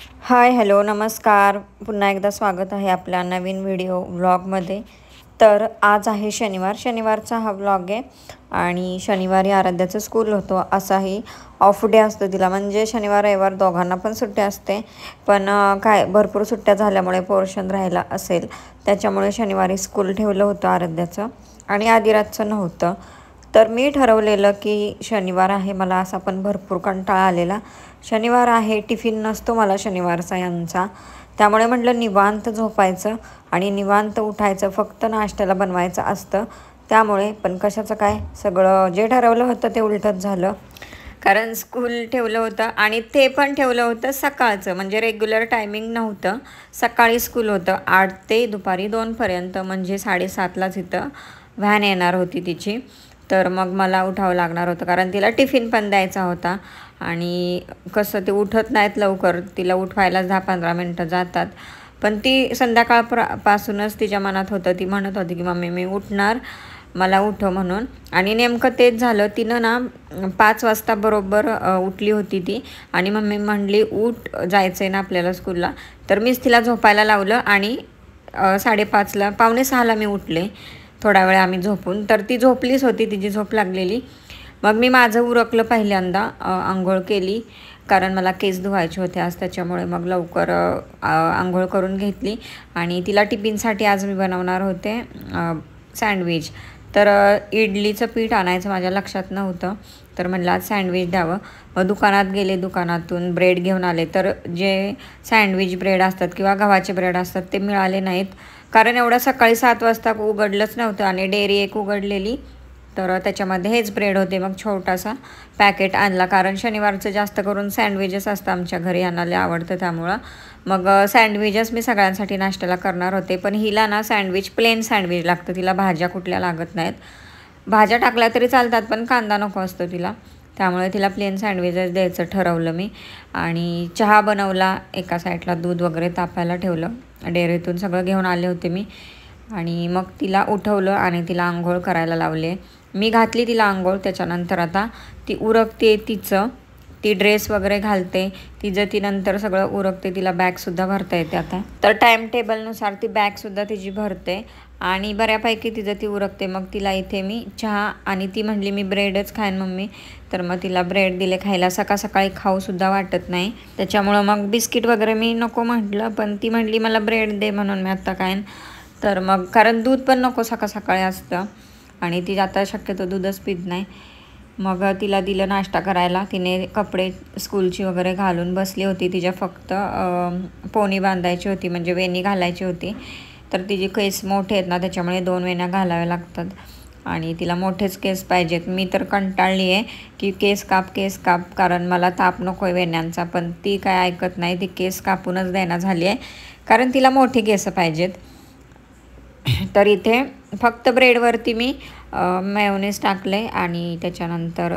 Hi hello नमस्कार. पुन्हा एकदा स्वागत आहे आपल्या नवीन व्हिडिओ व्लॉगमध्ये. तर आज आहे शनिवारचा हा व्लॉग आहे आणि शनिवारी आराध्याचं स्कूल होतं. असाही ऑफ डे असतो तिला, म्हणजे शनिवार रविवार दोघांना पण सुट्टी असते. पण काय भरपूर सुट्ट्या झाल्यामुळे पोर्शन राहिला असेल त्याच्यामुळे शनिवारी स्कूल ठेवलं होतं आराध्याचं आणि आदिराजचं नव्हतं. तर मी ठरवलेलं की शनिवार आहे, मला असा पण भरपूर कंटाळा आलेला. शनिवार आहे, टिफिन नसतो मला शनिवारचा यांचा, त्यामुळे म्हटलं निवांत झोपायचं आणि निवांत उठायचं, फक्त नाश्त्याला बनवायचं असतं. त्यामुळे पण कशाचं काय, सगळं जे ठरवलं होतं ते उलटच झालं. कारण स्कूल ठेवलं होतं आणि ते पण ठेवलं होतं सकाळचं, म्हणजे रेग्युलर टायमिंग नव्हतं. सकाळी स्कूल होतं 8 ते दुपारी 2पर्यंत, म्हणजे 7:30लाच इथं व्हॅन येणार होती तिची. तर मग मला उठावं लागणार होतं कारण तिला टिफिन पण द्यायचा होता. आणि कसं ते उठत नाहीत लवकर, तिला उठवायला 10-15 मिनटं जातात. पण ती संध्याकाळपासूनच तिच्या मनात होतं, ती म्हणत होती की मम्मी मी उठणार, मला उठव म्हणून. आणि नेमकं तेच झालं. तिनं ना 5 वाजता बरोबर उठली होती ती आणि मम्मी म्हणली उठ, जायचं आहे ना आपल्याला स्कूलला. तर मीच तिला झोपायला लावलं आणि 5:30ला 5:45ला मी उठले. थोडा वेळ आम्ही झोपून, तर ती झोपलीच होती, तिची झोप लागलेली. मग मी माझं उरकलं पहिल्यांदा, आंघोळ केली कारण मला केस धुवायचे होते आज, त्याच्यामुळे मग लवकर आंघोळ करून घेतली. आणि तिला टिफिनसाठी आज मी बनवणार होते सँडविच. तर इडलीचं पीठ आणायचं माझ्या लक्षात नव्हतं, तर म्हणलं आज सँडविच द्यावं. मग दुकानात गेले, दुकानातून ब्रेड घेऊन आले. तर जे सँडविच ब्रेड असतात किंवा गव्हाचे ब्रेड असतात ते मिळाले नाहीत, कारण एवढं सकाळी 7 वाजता उघडलंच नव्हतं आणि डेअरी एक उघडलेली, तर त्याच्यामध्ये हेच ब्रेड होते. मग छोटासा पॅकेट आणला, कारण शनिवारचं जास्त करून सँडविचच असतं आमच्या घरी, यांना लय आवडतं त्यामुळं. मग सँडविचच मी सगळ्यांसाठी नाश्त्याला करणार होते. पण हिला ना सँडविच प्लेन सँडविच लागतं, तिला भाज्या कुठल्या लागत नाहीत. भाज्या टाकल्या तरी चालतात पण कांदा नको असतो तिला, त्यामुळे तिला प्लेन सँडविचच द्यायचं ठरवलं मी. आणि चहा बनवला, एका साईडला दूध वगैरे तापायला ठेवलं, डेअरीतून सगळं घेऊन आले होते मी. आणि मग तिला उठवलं आणि तिला आंघोळ करायला लावले. मी घातली तिला आंघोळ. त्याच्यानंतर आता ती उरकते तिचं, ती ड्रेस वगैरे घालते तिचं, ती नंतर सगळं उरकते. तिला बॅगसुद्धा भरता येते आता, तर टाईम टेबलनुसार ती बॅगसुद्धा तिची भरते आणि बऱ्यापैकी तिचं ती उरकते. मग तिला इथे मी चहा, आणि ती म्हणली मी ब्रेडच खाईन मम्मी, तर मग तिला ब्रेड दिले खायला. सकाळी खाऊसुद्धा वाटत नाही, त्याच्यामुळं मग बिस्किट वगैरे मी नको म्हटलं, पण ती म्हणली मला ब्रेड दे म्हणून मी आत्ता खाईन. तर मग कारण दूध पण नको सकाळी असतं आणि ती आता शक्यतो दूधच पित नाही. मग तिला दिलं नाश्ता करायला. तिने कपडे स्कूलची वगैरे घालून बसली होती. तिच्या फक्त पोनी बांधायची होती, म्हणजे वेणी घालायची होती. तर तिचे केस मोठे आहेत ना, त्याच्यामुळे 2 वेण्या घालाव्या लागतात आणि तिला मोठेच केस पाहिजेत. मी तर कंटाळली आहे की केस काप, कारण मला ताप नको आहे वेण्यांचा. पण ती काय ऐकत नाही, ती केस कापूनच देणार झाली आहे कारण तिला मोठी केस पाहिजेत. तर इथे फक्त ब्रेडवरती मी मेयोनीज टाकले आणि त्याच्यानंतर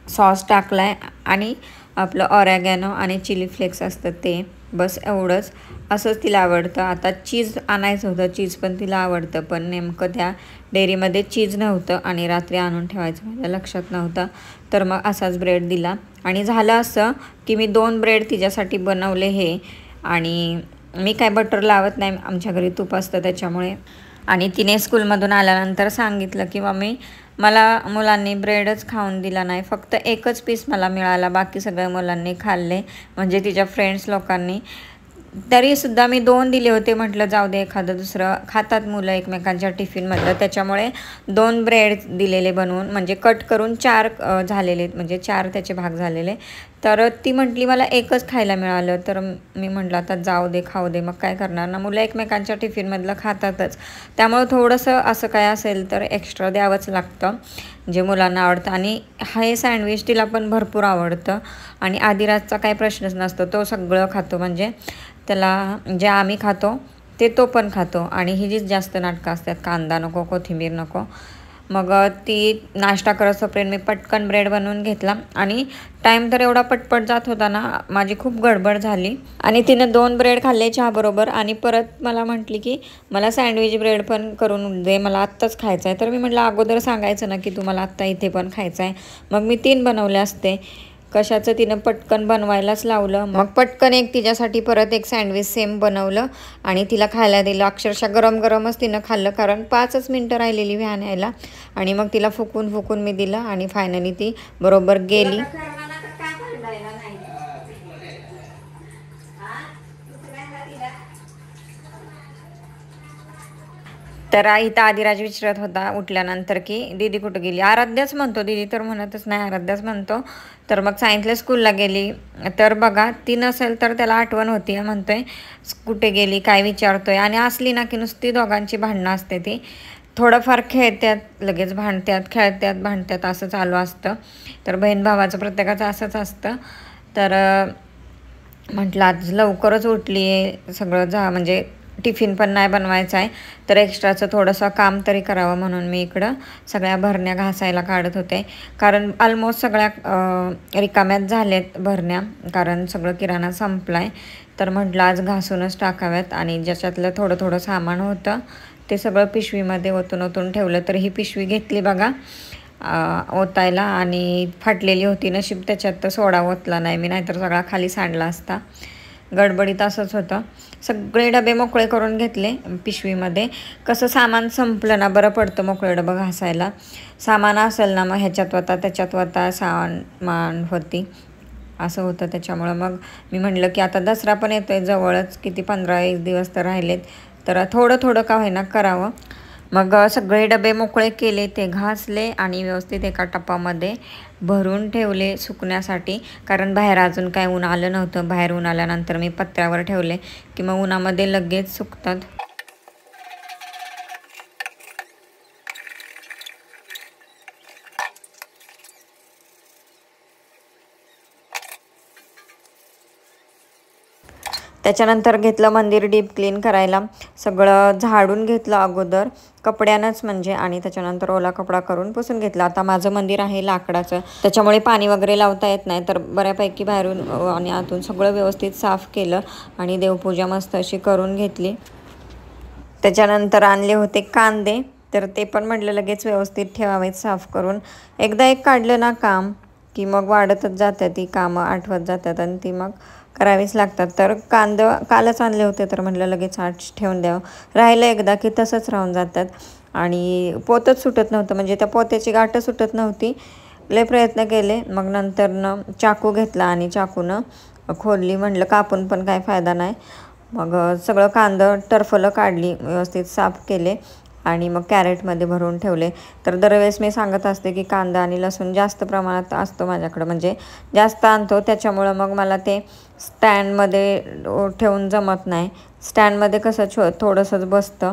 सॉस टाकला आहे आणि आपलं ऑरेगॅनो आणि चिली फ्लेक्स असतं ते, बस एवढंच. असंच तिला आवडतं. आता चीज आणायचं होतं, चीज पण तिला आवडतं, पण नेमकं त्या डेअरीमध्ये चीज नव्हतं आणि रात्री आणून ठेवायचं माझ्या लक्षात नव्हतं. तर मग असाच ब्रेड दिला आणि झालं असं की मी 2 ब्रेड तिच्यासाठी बनवले हे. आणि मी काय बटर लावत नाही, आमच्या घरी तूप असतं त्याच्यामुळे. आणि तिने स्कूलमधून आल्यानंतर सांगितलं की मम्मी मला मुलांनी ब्रेडच खाऊन दिला नाही, फक्त एकच पीस मला मिळाला, बाकी सगळ्या मुलांनी खाल्ले, म्हणजे तिच्या फ्रेंड्स लोकांनी. तरीसुद्धा मी 2 दिले होते, म्हटलं जाऊ दे एखादं दुसरं खातात मुलं एकमेकांच्या टिफिनमधलं, त्याच्यामुळे 2 ब्रेड दिलेले बनवून, म्हणजे कट करून 4 झालेले, म्हणजे 4 त्याचे भाग झालेले. तर ती म्हटली मला एकच खायला मिळालं. तर मी म्हटलं आता जाऊ दे, खाऊ दे, मग काय करणार ना, मुलं एकमेकांच्या टिफिनमधलं खातातच, त्यामुळं थोडंसं असं काय असेल तर एक्स्ट्रा द्यावंच लागतं जे मुलांना आवडतं. आणि हे सँडविच तिला पण भरपूर आवडतं आणि आदिराजचा काही प्रश्नच नसतो, तो सगळं खातो, म्हणजे त्याला जे आम्ही खातो ते तो पण खातो. आणि ही जीच जास्त नाटकं असतात, कांदा नको, कोथिंबीर नको. मग ती नाश्ता करत तोपर्यंत मी पटकन ब्रेड बनवून घेतला आणि टाईम तर एवढा पटपट जात होता ना, माझी खूप गडबड झाली. आणि तिने 2 ब्रेड खाल्ले चहाबरोबर आणि परत मला म्हटली की मला सँडविच ब्रेड पण करून दे, मला आत्ताच खायचं आहे. तर मी म्हटलं अगोदर सांगायचं ना की तुम्हाला आत्ता इथे पण खायचं आहे, मग मी 3 बनवले असते. कशाचं तिनं पटकन बनवायलाच लावलं. मग पटकन एक तिच्यासाठी परत एक सँडविच सेम बनवलं आणि तिला खायला दिलं. अक्षरशः गरम गरमच तिनं खाल्लं, कारण 5च मिनटं राहिलेली व्हॅन यायला. आणि मग तिला फुकून फुकून मी दिलं आणि फायनली ती बरोबर गेली. तर इथं आदिराज विचारत होता उठल्यानंतर की दीदी कुठं गेली. आराध्याच म्हणतो, दीदी तर म्हणतच नाही, आराध्याच म्हणतो. तर मग सांगितलं स्कूलला गेली. तर बघा, ती नसेल तर त्याला आठवण होती, म्हणतोय कुठे गेली काय विचारतोय. आणि असली ना की नुसती दोघांची भांडणं असते. ती थोडंफार खेळतात, लगेच भांडतात, खेळतात, भांडतात, असं चालू असतं. तर बहीण भावाचं प्रत्येकाचं असंच असतं. तर म्हटलं आज लवकरच उठली आहे, सगळं म्हणजे टिफिन पण नाही बनवायचं आहे, तर एक्स्ट्राचं थोडंसं काम तरी करावं म्हणून मी इकडं सगळ्या भरण्या घासायला काढत होते. कारण ऑलमोस्ट सगळ्या रिकाम्यात झाल्यात भरण्या, कारण सगळं किराणा संपला आहे. तर म्हटलं आज घासूनच टाकाव्यात. आणि ज्याच्यातलं थोडं थोडं सामान होतं ते सगळं पिशवीमध्ये ओतून ओतून ठेवलं. तर ही पिशवी घेतली बघा ओतायला, आणि फाटलेली होती. नशीब त्याच्यात तर सोडा ओतला नाही मी, नाहीतर सगळा खाली सांडला असता. गडबडीत असंच होतं. सगळे डबे मोकळे करून घेतले पिशवीमध्ये. कसं सामान संपलं ना बरं पडतं मोकळे डबं घासायला. सामान असेल ना मग ह्याच्यात वता त्याच्यात वता सामान होती, असं होतं. त्याच्यामुळं मग मी म्हटलं की आता दसरा पण येतोय जवळच, किती 15-20 दिवस तर राहिलेत, तर थोडं थोडं का होईना करावं. मग सगळे डबे मोकळे केले, ते घासले आणि व्यवस्थित एका टपामध्ये भरून ठेवले सुकण्यासाठी. कारण बाहेर अजून काय ऊन आलं नव्हतं. बाहेर ऊन आल्यानंतर मी पत्र्यावर ठेवले की मग उन्हामध्ये लगेच सुकतात. त्याच्यानंतर घेतलं मंदिर डीप क्लीन करायला. सगळं झाडून घेतलं अगोदर कपड्यानंच म्हणजे, आणि त्याच्यानंतर ओला कपडा करून पुसून घेतला. आता माझं मंदिर आहे लाकडाचं, त्याच्यामुळे पाणी वगैरे लावता येत नाही. तर बऱ्यापैकी बाहेरून आणि आतून सगळं व्यवस्थित साफ केलं आणि देवपूजा मस्त अशी करून घेतली. त्याच्यानंतर आणले होते कांदे, तर ते पण म्हटलं लगेच व्यवस्थित ठेवावेत साफ करून. एकदा एक काढलं ना काम की मग वाढतच जातात ती कामं, आठवत जातात आणि ती मग करावीच लागतात. तर कालच आणले होते, तर म्हटलं लगेच आठ ठेवून द्यावं. राहिलं एकदा की तसंच राहून जातात. आणि पोतच सुटत नव्हतं, म्हणजे त्या पोत्याची गाठं सुटत नव्हती. लय प्रयत्न केले, मग नंतरनं चाकू घेतला आणि चाकूनं खोलली. म्हटलं कापून पण काय फायदा नाही. मग सगळं कांदं टरफलं काढली, व्यवस्थित साफ केले आणि मग कॅरेटमध्ये भरून ठेवले. तर दरवेळेस मी सांगत असते की कांदा आणि लसूण जास्त प्रमाणात असतो माझ्याकडं, म्हणजे जास्त आणतो. त्याच्यामुळं मग मला ते स्टँडमध्ये ठेवून जमत नाही. स्टँडमध्ये कसं थोडंसंच बसतं,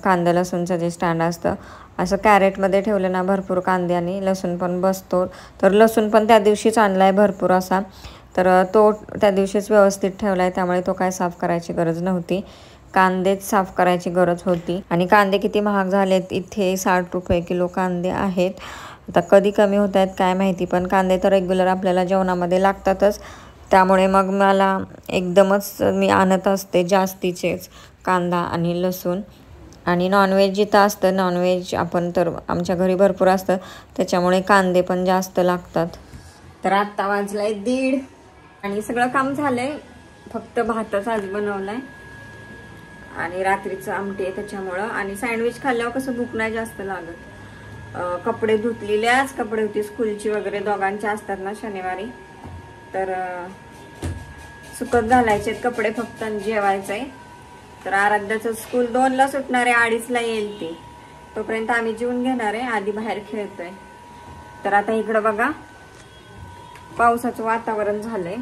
कांदा लसूणचं जे स्टँड असतं. असं कॅरेटमध्ये ठेवलं ना भरपूर कांदे आणि लसूण पण बसतो. तर लसूण पण त्या दिवशीच आणला आहे भरपूर असा, तर तो त्या दिवशीच व्यवस्थित ठेवला आहे, त्यामुळे तो काय साफ करायची गरज नव्हती. कांदेच साफ करायची गरज होती. आणि कांदे किती महाग झालेत, इथे 60 रुपये किलो कांदे आहेत. आता कधी कमी होत आहेत काय माहिती, पण कांदे तर रेग्युलर आपल्याला जेवणामध्ये लागतातच. त्यामुळे मग मला एकदमच मी आणत असते जास्तीचेच कांदा आणि लसूण. आणि नॉनव्हेज जिथं असतं, नॉनव्हेज आपण तर आमच्या घरी भरपूर असतं, त्याच्यामुळे कांदे पण जास्त लागतात. तर आत्ता वाजलाय 1:30 आणि सगळं काम झालंय, फक्त भातच आज बनवलाय आणि रात्रीचं आमटी आहे त्याच्यामुळं. आणि सँडविच खाल्ल्यावर कसं भूक नाही जास्त लागत. कपडे धुतलेले, आज कपडे होती स्कूलची वगैरे, दोघांचे असतात ना शनिवारी, तर सुकत घालायचे कपडे फक्त आणि जेवायचंय. तर आराध्याचं स्कूल 2ला सुटणार आहे, 2:30ला येईल ती. तोपर्यंत आम्ही जेवून घेणार आहे, आधी बाहेर खेळतोय. तर आता इकडं बघा पावसाचं वातावरण झालंय.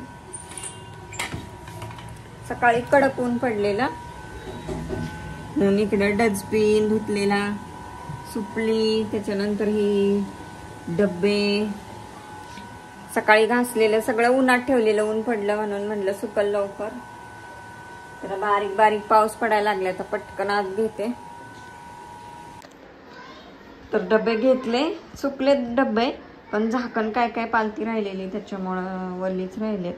सकाळी कडक ऊन पडलेला, म्हणून इकडं डस्टबिन धुतलेला, सुपली, त्याच्यानंतर ही डब्बे सकाळी घासलेलं सगळं उन्हात ठेवलेलं, ऊन पडलं म्हणून म्हणलं सुकल लवकर. तर बारीक बारीक पाऊस पडायला लागला, तर पटकन आज घेते. तर डबे घेतले, सुकले डबे, पण झाकण काय काय पालती राहिलेली त्याच्यामुळं वल्लीच राहिलेत,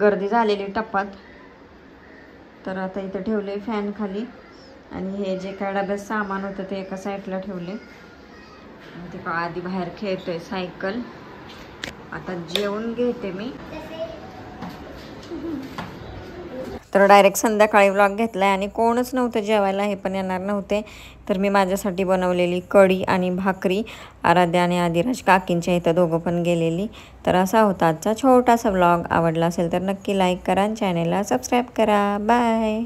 गर्दी झालेली टपात. तर आता इथं ठेवले फॅन खाली, आणि हे जे काय डब्यात सामान होतं ते एका साईडला ठेवले. ते आधी बाहेर खेळतोय सायकल. आता जेवून घेते मी. तर डायरेक्ट संध्याकाळी व्लॉग घेतला आहे आणि कोणच नव्हतं जेवायला, हे पण येणार नव्हते. तर मी माझ्यासाठी बनवलेली कढी आणि भाकरी, आराध्या आणि आदिराज काकींच्या इथं दोघं पण गेलेली. तर असा होता आजचा छोटासा व्लॉग. आवडला असेल तर नक्की लाईक करा आणि चॅनेलला सबस्क्राईब करा. बाय.